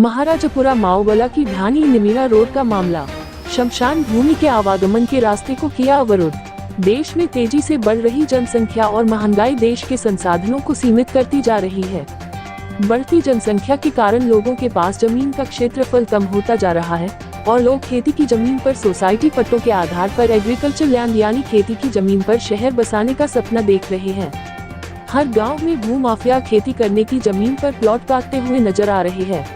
महाराजापुरा माओवाला की ढानी निमीरा रोड का मामला। शमशान भूमि के आवागमन के रास्ते को किया अवरुद्ध। देश में तेजी से बढ़ रही जनसंख्या और महंगाई देश के संसाधनों को सीमित करती जा रही है। बढ़ती जनसंख्या के कारण लोगों के पास जमीन का क्षेत्रफल कम होता जा रहा है और लोग खेती की जमीन पर सोसाइटी पट्टों के आधार पर एग्रीकल्चर लैंड यानी खेती की जमीन पर शहर बसाने का सपना देख रहे हैं। हर गांव में भूमाफिया खेती करने की जमीन पर प्लॉट काटते हुए नजर आ रहे हैं।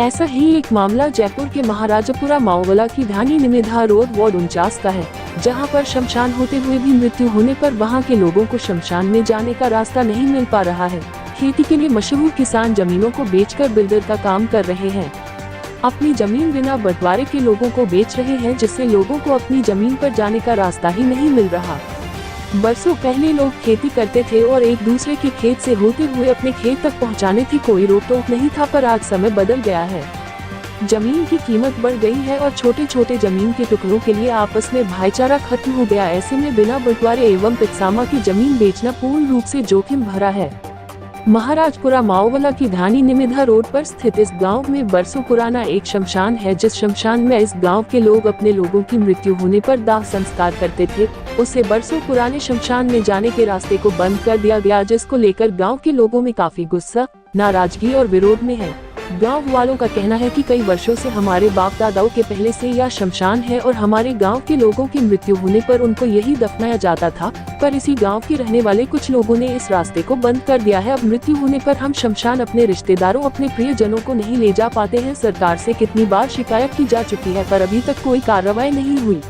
ऐसा ही एक मामला जयपुर के महाराजापुरा माओवाला की ढानी निमिरा रोड वार्ड 49 का है, जहां पर शमशान होते हुए भी मृत्यु होने पर वहां के लोगों को शमशान में जाने का रास्ता नहीं मिल पा रहा है। खेती के लिए मशहूर किसान जमीनों को बेचकर बिल्डर का काम कर रहे हैं। अपनी जमीन बिना बंटवारे के लोगों को बेच रहे हैं, जिससे लोगों को अपनी जमीन पर जाने का रास्ता ही नहीं मिल रहा। बरसों पहले लोग खेती करते थे और एक दूसरे के खेत से होते हुए अपने खेत तक पहुंचाने की कोई रोक टोक नहीं था, पर आज समय बदल गया है। जमीन की कीमत बढ़ गई है और छोटे छोटे जमीन के टुकड़ों के लिए आपस में भाईचारा खत्म हो गया। ऐसे में बिना बंटवारे एवं पिकसामा की जमीन बेचना पूर्ण रूप से जोखिम भरा है। महाराजपुरा माओवाला की ढानी निमिरा रोड पर स्थित इस गांव में बरसों पुराना एक शमशान है, जिस शमशान में इस गांव के लोग अपने लोगों की मृत्यु होने पर दाह संस्कार करते थे। उसे बरसों पुराने शमशान में जाने के रास्ते को बंद कर दिया गया, जिसको लेकर गांव के लोगों में काफी गुस्सा, नाराजगी और विरोध में है। गांव वालों का कहना है कि कई वर्षों से हमारे बाप दादाओं के पहले से यह शमशान है और हमारे गांव के लोगों की मृत्यु होने पर उनको यही दफनाया जाता था, पर इसी गांव के रहने वाले कुछ लोगों ने इस रास्ते को बंद कर दिया है। अब मृत्यु होने पर हम शमशान अपने रिश्तेदारों, अपने प्रियजनों को नहीं ले जा पाते हैं। सरकार से कितनी बार शिकायत की जा चुकी है, पर अभी तक कोई कार्रवाई नहीं हुई।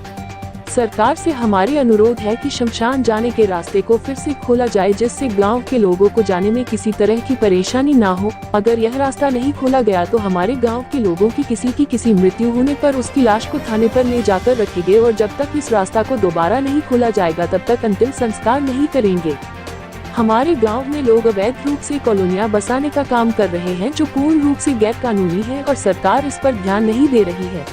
सरकार से हमारे अनुरोध है कि शमशान जाने के रास्ते को फिर से खोला जाए, जिससे गांव के लोगों को जाने में किसी तरह की परेशानी ना हो। अगर यह रास्ता नहीं खोला गया तो हमारे गांव के लोगों की किसी मृत्यु होने पर उसकी लाश को थाने पर ले जाकर रखेंगे और जब तक इस रास्ता को दोबारा नहीं खोला जाएगा तब तक अंतिम संस्कार नहीं करेंगे। हमारे गांव में लोग अवैध रूप से कॉलोनियां बसाने का काम कर रहे हैं, जो पूर्ण रूप से गैर कानूनी है और सरकार इस पर ध्यान नहीं दे रही है।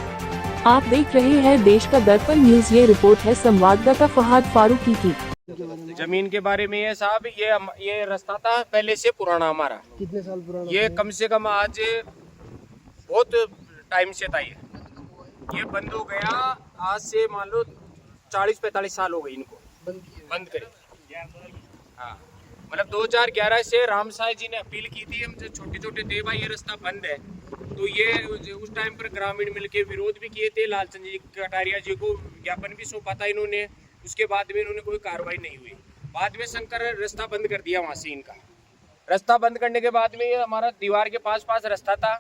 आप देख रहे हैं देश का दर्पण न्यूज। ये रिपोर्ट है संवाददाता फहाद फारूकी की। जमीन के बारे में है साहब, ये रास्ता था पहले से पुराना हमारा। कितने साल पुराना? ये कम से कम आज बहुत टाइम से था। ये बंद हो गया आज से मान लो 40-45 साल हो गए इनको बंद करे। हाँ, मतलब 2011 से राम साय जी ने अपील की थी, हम छोटे छोटे थे भाई ये रास्ता बंद है, तो ये उस टाइम पर ग्रामीण मिलके विरोध भी किए थे। लालचंद जी कटारिया जी को ज्ञापन भी सौंपा था इन्होंने। उसके बाद में इन्होंने कोई कार्रवाई नहीं हुई। बाद में शंकर रास्ता बंद कर दिया वहाँ से। इनका रास्ता बंद करने के बाद में ये हमारा दीवार के पास रास्ता था,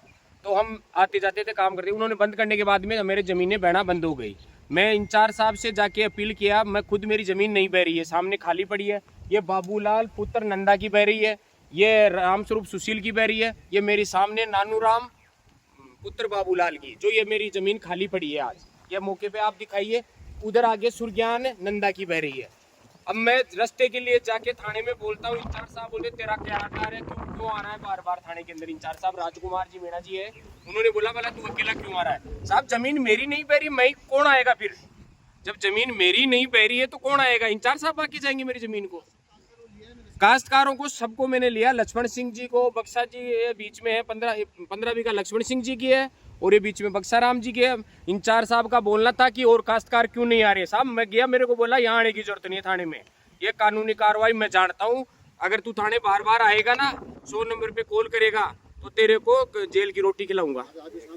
तो हम आते जाते थे, काम करते। उन्होंने बंद करने के बाद में मेरी जमीनें बहना बंद हो गई। मैं इंचार्ज साहब से जाके अपील किया, मैं खुद मेरी जमीन नहीं बह रही है, सामने खाली पड़ी है। ये बाबूलाल पुत्र नंदा की बह रही है, ये रामस्वरूप सुशील की बह रही है, ये मेरी सामने नानू राम पुत्र बाबूलाल की, जो ये मेरी जमीन खाली पड़ी है आज। ये मौके पे आप दिखाइए, उधर आगे सुरज्ञान नंदा की बह रही है। अब मैं रास्ते के लिए जाके थाने में बोलता हूँ, इंचार्ज साहब बोले तेरा क्या आधार है, क्यों आ रहा है बार बार थाने के अंदर। इंचार्ज साहब राजकुमार जी मीणा जी है, उन्होंने बोला भला तू अकेला क्यों आ रहा है। साहब जमीन मेरी नहीं बह रही, मैं कौन आएगा फिर? जब जमीन मेरी नहीं बह रही है तो कौन आएगा? इंचार्ज साहब बाकी जाएंगे मेरी जमीन को। काश्तकारों को सबको मैंने लिया, लक्ष्मण सिंह जी को, बक्सा जी ये बीच में है, 15 बीघा लक्ष्मण सिंह जी की है और ये बीच में बक्सा राम जी की है। इंचार्ज साहब का बोलना था कि और काश्तकार क्यों नहीं आ रहे। साहब मैं गया, मेरे को बोला यहाँ आने की जरूरत नहीं है थाने में, ये कानूनी कार्रवाई मैं जानता हूँ। अगर तू थाने बार बार आएगा ना, 100 नंबर पे कॉल करेगा तो तेरे को जेल की रोटी खिलाऊंगा।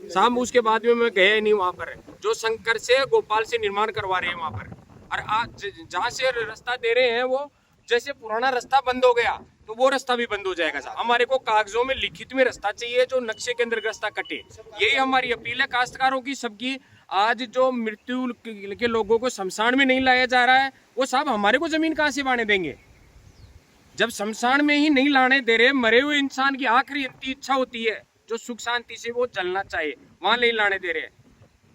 साहब उसके बाद में मैं गया नहीं वहाँ पर, जो शंकर से गोपाल से निर्माण करवा रहे हैं वहाँ पर। और आज जहाँ से रास्ता दे रहे हैं वो जैसे पुराना रास्ता बंद हो गया तो वो रास्ता भी बंद हो जाएगा। साहब हमारे को कागजों में लिखित में रास्ता चाहिए, जो नक्शे के अंदर रास्ता कटे। यही हमारी अपील है काश्तकारों की सबकी। आज जो मृत्यु के लोगों को शमशान में नहीं लाया जा रहा है, वो साहब हमारे को जमीन कहाँ से बांटे देंगे? जब शमशान में ही नहीं लाने दे रहे, मरे हुए इंसान की आखिरी इच्छा होती है जो सुख शांति से वो जलना चाहिए, वहां नहीं लाने दे रहे।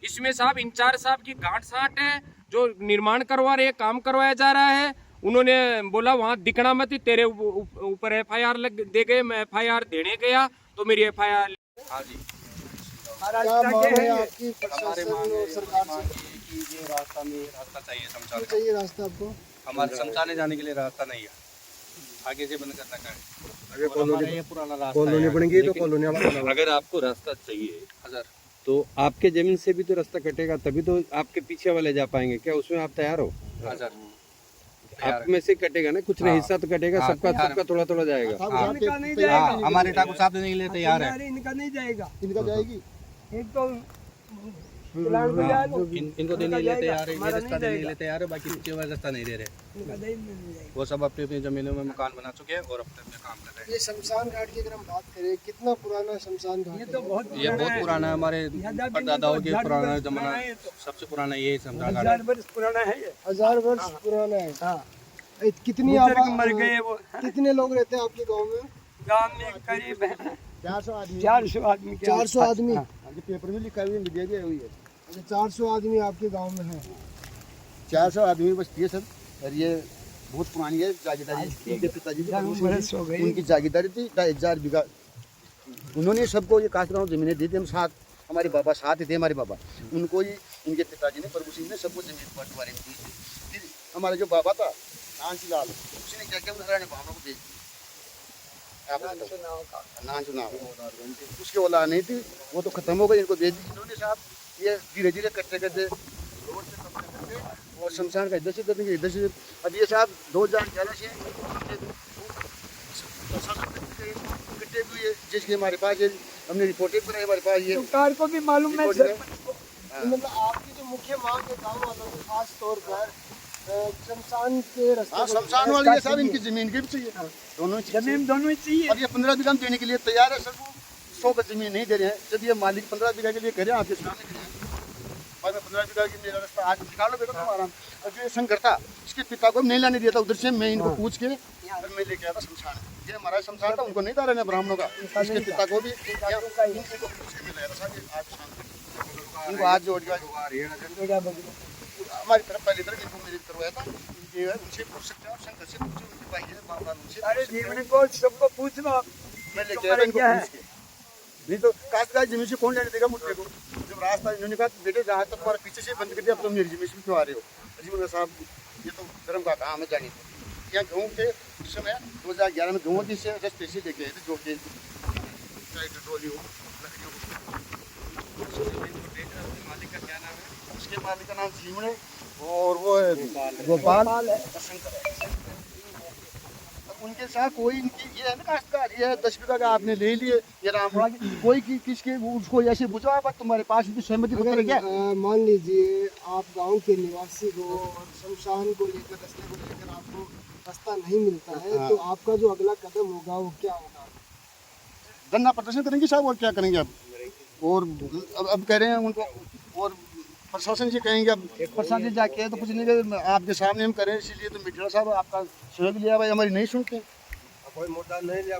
इसमें साहब इंचार्ज साहब की गांठ साठ है, जो निर्माण करवा रहे, काम करवाया जा रहा है। उन्होंने बोला वहां दिखना मत, तेरे ऊपर FIR लग दे गए। मैं FIR देने गया तो मेरी FIR। हाँ जी, क्या मांग है आपकी प्रशासन और सरकार से? ये रास्ता चाहिए शमशान चाहिए रास्ता आपको? हमारे शमशान जाने के लिए रास्ता नहीं है। आगे से बंद कर रखा है। अगर और हमारा ये पुराना रास्ता कॉलोनी है। बनेगी तो लेकिन कॉलोनी वाला बनाओ। अगर आपको रास्ता चाहिए तो आपके जमीन से भी तो रास्ता कटेगा, तभी तो आपके पीछे वाले जा पाएंगे। क्या उसमें आप तैयार हो? आप में से कटेगा ना, कुछ नहीं हिस्सा तो कटेगा, सबका थोड़ा थोड़ा जाएगा। हमारे ठाकुर साहब नहीं ले तैयार है। इनका जाएगी इनको देने के लिए तैयार है, ये रास्ता देने के लिए तैयार है, बाकी पीछे वाला रास्ता नहीं दे रहे। वो सब अपनी अपनी जमीनों में मकान बना चुके हैं और अपने अपने काम कर रहे हैं। ये शमशान घाट की अगर हम बात करें, कितना पुराना शमशान घाट है? ये बहुत पुराना है, हमारे परदादाओं के पुराना जमाना, सबसे पुराना ये शमशान घाट है। 1000 वर्ष पुराना है। कितनी मर गए वो। कितने लोग रहते हैं आपके गांव में? गांव में करीब 400 आदमी। 400 आदमी पेपर में लिखा हुआ मीडिया हुई है। अच्छा, 400 आदमी आपके गांव में है। 400 आदमी बचती है सर। और ये बहुत पुरानी है जागीरदारी। इनके पिताजी उनकी जागीरदारी थी 1000 बीघा। उन्होंने सबको ये काश्तकारों जमीनें दी थी। हम साथ, हमारे बाबा साथ थे, हमारे बाबा उनको ही इनके पिताजी ने, प्रभु सिंह ने सबको जमीन बंटवारे में दी थी। फिर हमारा जो बाबा था नानसी लाल, उसने क्या किया, हरियाणा ब्राह्मणों को भेज नान चुनाव उसकी औलाद नहीं थी, वो तो खत्म हो गई, इनको भेज दी इन्होंने साहब। ये धीरे धीरे करते करते रोड से कब्जा करते और शमशान का इधर से करने इधर से। अब ये साहब 2011 से कट्टे हुए, जिसके हमारे पास ये हमने रिपोर्टेड बनाई, हमारे पास ये सरकार को भी मालूम है। मतलब आपकी जो मुख्य मांग है गाँव वालों को खास तौर पर शमशान के रास्ते। हाँ, शमशान वाली है साहब, इनकी जमीन की भी चाहिए, दोनों जमीन दोनों ही चाहिए। अब ये 15 बीघा देने के लिए तैयार है सर, वो 100 का जमीन नहीं दे रहे हैं। जब ये मालिक 15 बीघा के लिए कह रहे हैं, आपके सामने और मैं 15 बीघा की मेरा रास्ता आज निकालो बेटा तुम्हारा। और जो ये संघर्ष था, इसके पिता को नहीं लाने दिया था, उधर से मैं इनको पूछ के और मैं लेके आया था शमशान। ये हमारा शमशान था, उनको नहीं था रहने ब्राह्मणों का, इसके पिता को भी इनको पूछ के मिला था। इनको आज जोड़ दिया हमारी तरफ, पहली तरफ इनको मेरी करवाया था। ये उनसे पूछ सकते हैं, आप शंकर से पूछो, उनके भाई है बाबा, उनसे अरे जीवन को सबको पूछना, मैं लेके आया इनको पूछ के। नहीं तो काश्तकार जमीन से कौन लेने देगा मुझे को? जब रास्ता इन्होंने कहा बेटे जहाँ तक तुम्हारा पीछे से बंद कर दिया, अब तुम मेरी जमीन से क्यों आ रहे हो? अजीब साहब, ये तो धर्म का काम है जानी। यहाँ गेहूँ के उस समय 2011 में गेहूँ की से 10 पैसे लेके आए थे, जो कि ट्रॉली हो, मालिक का क्या नाम है? उसके मालिक का नाम जीवन है और वो गोपाल शंकर। उनके साथ कोई इनकी ये है ना काश्तकार, ये 10 बीघा का आपने ले लिए, ये रामपुरा की कोई किसके उसको ऐसे बुझा, पर तुम्हारे पास भी सहमति पत्र क्या? मान लीजिए आप गांव के निवासी हो और शमशान को लेकर, रास्ते को लेकर आपको रास्ता नहीं मिलता है, तो आपका जो अगला कदम होगा वो क्या होगा? धरना प्रदर्शन करेंगे साहब, और क्या करेंगे अब? और अब कह रहे हैं उनको, और प्रशासन से कहेंगे। अब प्रशासन जाके तो कुछ नहीं, आपके सामने हम करें, इसीलिए तो मीडिया साहब आपका सहयोग लिया भाई, हमारी नहीं सुनते, कोई मुद्दा नहीं लिया।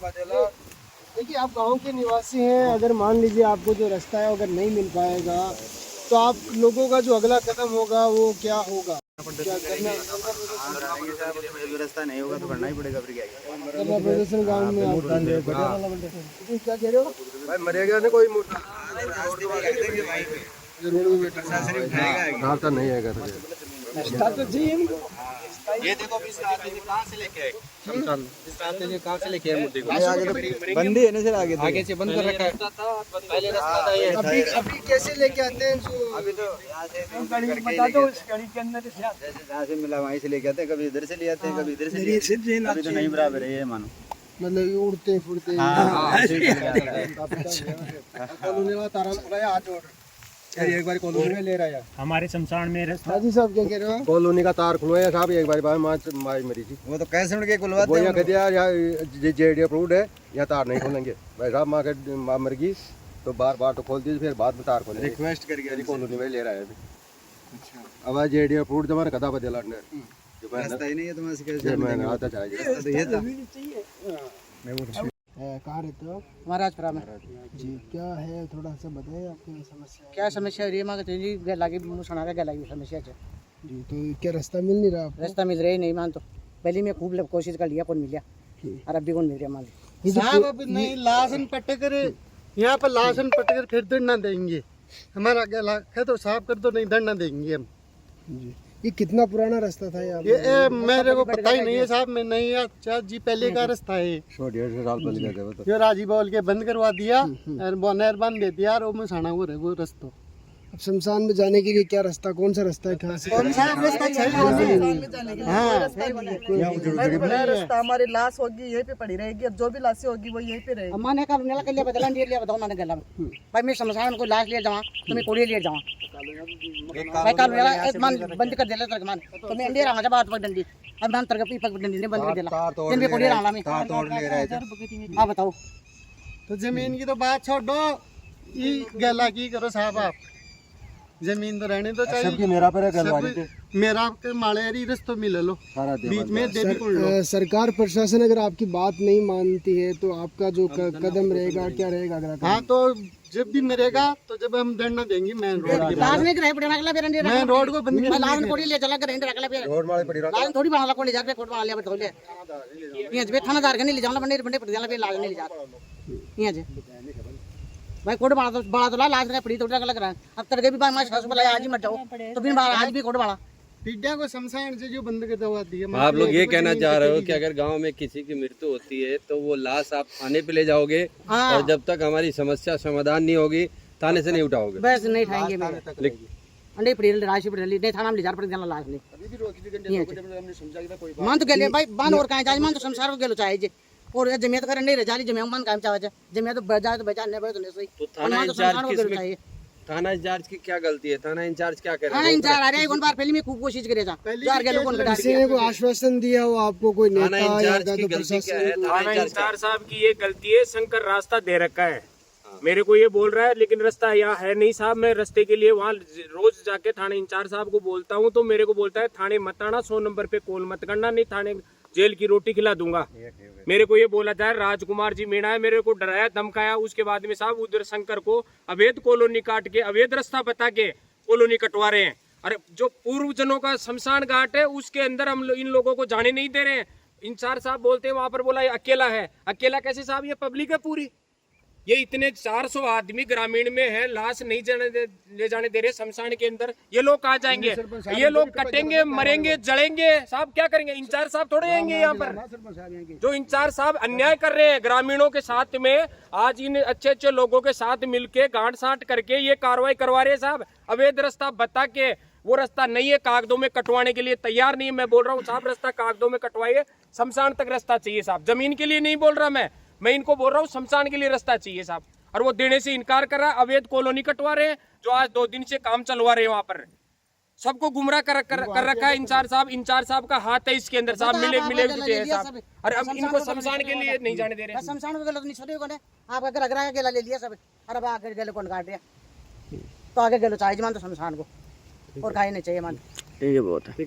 देखिए, आप गांव के निवासी हैं, अगर मान लीजिए आपको जो रास्ता है अगर नहीं मिल पाएगा, तो आप लोगों का जो अगला कदम होगा वो क्या होगा? क्या करना? रास्ता नहीं होगा तो करना ही पड़ेगा, फिर क्या प्रदर्शन गाँव में क्या कह रहे हो भाई? मरेगा ना कोई मुद्दा, रास्ता नहीं आएगा तो चाहिए। ये देखो कहाँ से लेके आए शमशान, कहाँ से लेके आए मुद्दे को? बंदी है ना सर, आगे से बंद कर रखा है, पहले रास्ता था ये। अभी कैसे लेके आते हैं? अभी तो यहाँ से बता दो, उस गाड़ी के अंदर से जहाँ से मिला वहीं से लेके आते हैं, कभी इधर से ले आते हैं, कभी इधर से ले आते हैं, अभी तो नहीं बराबर है ये मानो। मतलब उड़ते फुड़ते एक बार कॉलोनी में ले रहा है, हमारे शमशान में रास्ता। हाजी साहब क्या कह रहे हो? कॉलोनी का तार खुलवाया साहब, एक बार माई मरी थी, वो तो कैसे उड़ के खुलवाते हैं? कह दिया जेडी अप्रूव्ड है, यहाँ तार नहीं खोलेंगे भाई साहब। माँ मर गई तो बार बार तो खोल दी, फिर बाद में तार खोल रिक्वेस्ट करके कॉलोनी में ले रहा है अभी। अब जेडी अप्रूव्ड जमाना कदा बदला रास्ता ही नहीं है तुम्हारे, मैं आता चाहिए। कहाँ रहते हो? महाराजपुरा में जी, क्या है थोड़ा सा बताइए आपकी समस्या? क्या समस्या रही है? माँ जी गलागी सुना गलागी समस्या है जी, तो क्या रास्ता मिल नहीं रहा आपको? रास्ता मिल रहा ही नहीं मान, तो पहले मैं खूब कोशिश कर लिया, कौन मिल गया और अब भी कौन मिल रहा मान साहब। अब नहीं लाशन पट्टे करे, यहाँ पर लाशन पट्टे कर फिर दंड ना देंगे, हमारा गला है तो साफ कर दो, नहीं दंड ना देंगे हम जी। ये कितना पुराना रास्ता था यहाँ? ये मेरे को पता ही नहीं है साहब, मैं नहीं अच्छा जी, पहले का रास्ता है ये। 150 साल बंद कर दे जो राजी बोल के बंद करवा दिया और नहर बांध दे दिया और वो मसाना वो रहे वो रास्ता। अब शमशान में जाने के लिए क्या रास्ता, कौन सा रास्ता है, कहाँ से? कौन सा रास्ता चाहिए? रास्ता हमारी लाश होगी यहीं पे पड़ी रहेगी, जो भी लाशें होगी वो यहीं पे रहेगी। मैंने कल नेला के लिए बदला नहीं लिया, बताओ मैंने गला में भाई मैं शमशान में कोई लाश ले जाऊँ तो मैं कोड़ी ले जाऊँ भाई कल नेला मन बंद कर देला तक मान तो मैं इंडिया रहा बात पर डंडी अब मान तरक पी पक डंडी ने बंद कर देला दिन में कोड़ी रहा मैं तोड़ ले रहा है। आप बताओ। तो जमीन की तो बात छोड़ो, ये गला की करो साहब आप, जमीन तो रहने तो चाहिए। सबकी मेरा पर गलवारी थे मेरा के माड़ेरी रस्तो मिल लो सारा बीच में देवी कोल लो। सरकार प्रशासन अगर आपकी बात नहीं मानती है तो आपका जो कदम रहेगा क्या रहेगा? अगर हाँ तो जब भी मरेगा तो जब हम दंड देंगे मेन रोड की लाश नहीं करे पड़े रखला पे रंडी मेन रोड को बंद मैं लाश कोड़ी ले चला कर रंडी रखला पे रोड माले पड़ी लाश थोड़ी बना कोड़ी जा पे कोट बना लिया बतौले ये जे थानादार के नहीं ले जाना बंडे बंडे पड़ जाला पे लाश नहीं ले जा ये जे भाई कोट बड़ा तो लाश ने पड़ी तो लग रहा है। अब तड़के भी मां सास बोला आज ही मर जाओ तो फिर आज भी कोट बड़ा पीढ़िया को शमशान से जो बंद कर दवा दी है। आप लोग ये कहना चाह रहे हो कि अगर गांव में किसी की मृत्यु होती है तो वो लाश आप थाने पे ले जाओगे और जब तक हमारी समस्या समाधान नहीं होगी थाने से नहीं उठाओगे? बस नहीं खाएंगे मैं अंडे पड़ी राशि पड़ी नहीं थाना में ले जा पड़ जाना लाश नहीं मान तो गेले भाई बान और कहां जाए मान तो संसार को गेलो चाहे जे और जमीयत कर नहीं रजाली जमीयत मान काम चाहे जमीयत तो बजा तो बचा नहीं भाई तो नहीं सही तो थाना इंचार्ज किसमें, थाना इंचार्ज की क्या गलती है? थाना इंचार्ज क्या कर रहा थाना इंचार्ज आ रहा है एक बार पहले में खूब कोशिश करे जा जार गेलो कौन कटा किसी ने कोई आश्वासन दिया हो आपको, कोई थाना नेता या इंचार्ज की तो गलती क्या है? प्रशासन? थाना इंचार्ज इंचार्ज साहब की ये गलती है, शंकर रास्ता दे रखा है, मेरे को ये बोल रहा है लेकिन रास्ता यहाँ है नहीं साहब। मैं रास्ते के लिए वहाँ रोज जाके थाने इंचार्ज साहब को बोलता हूँ तो मेरे को बोलता है थाने मत आना, 100 नंबर पे कॉल मत करना, नहीं थाने जेल की रोटी खिला दूंगा। मेरे को ये बोला था राजकुमार जी मीणा है, मेरे को डराया धमकाया। उसके बाद में साहब उधर शंकर को अवैध कॉलोनी काट के अवैध रास्ता बता के कॉलोनी कटवा रहे हैं। अरे जो पूर्व जनों का शमशान घाट है उसके अंदर हम इन लोगों को जाने नहीं दे रहे हैं। इंचार्ज साहब बोलते हैं वहां पर बोला ये अकेला है, अकेला कैसे साहब? ये पब्लिक है पूरी, ये इतने 400 आदमी ग्रामीण में है, लाश नहीं ले जाने दे रहे शमशान के अंदर। ये लोग कहाँ जाएंगे? ये लोग कटेंगे, मरेंगे, जलेंगे साहब, क्या करेंगे? इंचार्ज साहब थोड़े आएंगे यहाँ पर। जो इंचार्ज साहब अन्याय कर रहे हैं ग्रामीणों के साथ में, आज इन अच्छे अच्छे लोगों के साथ मिलके गांठ साठ करके ये कार्रवाई करवा रहे हैं साहब। अवैध रास्ता बता के, वो रास्ता नहीं है, कागजों में कटवाने के लिए तैयार नहीं है। मैं बोल रहा हूँ साहब रास्ता कागजों में कटवाइए, शमशान तक रास्ता चाहिए साहब। जमीन के लिए नहीं बोल रहा मैं इनको बोल रहा हूँ शमशान के लिए रास्ता चाहिए साहब। और वो देने से इनकार कर रहा है, अवैध कॉलोनी कटवा रहे हैं जो आज 2 दिन से काम चलवा रहे हैं वहां पर। सबको गुमराह कर रखा है इंचार्ज साहब। इंचार्ज साहब का हाथ है इसके अंदर साहब, मिले साहब। और अब इनको शमशान के लिए नहीं जाने दे रहे। शमशान को गलत नहीं छोड़े कोने आपका घर अगरा के ले लिया सब। अरे बा आगे गेलो कौन काट दिया तो आगे गेलो चाहिए मान तो शमशान को और काहे नहीं चाहिए मान। ठीक है बहुत है।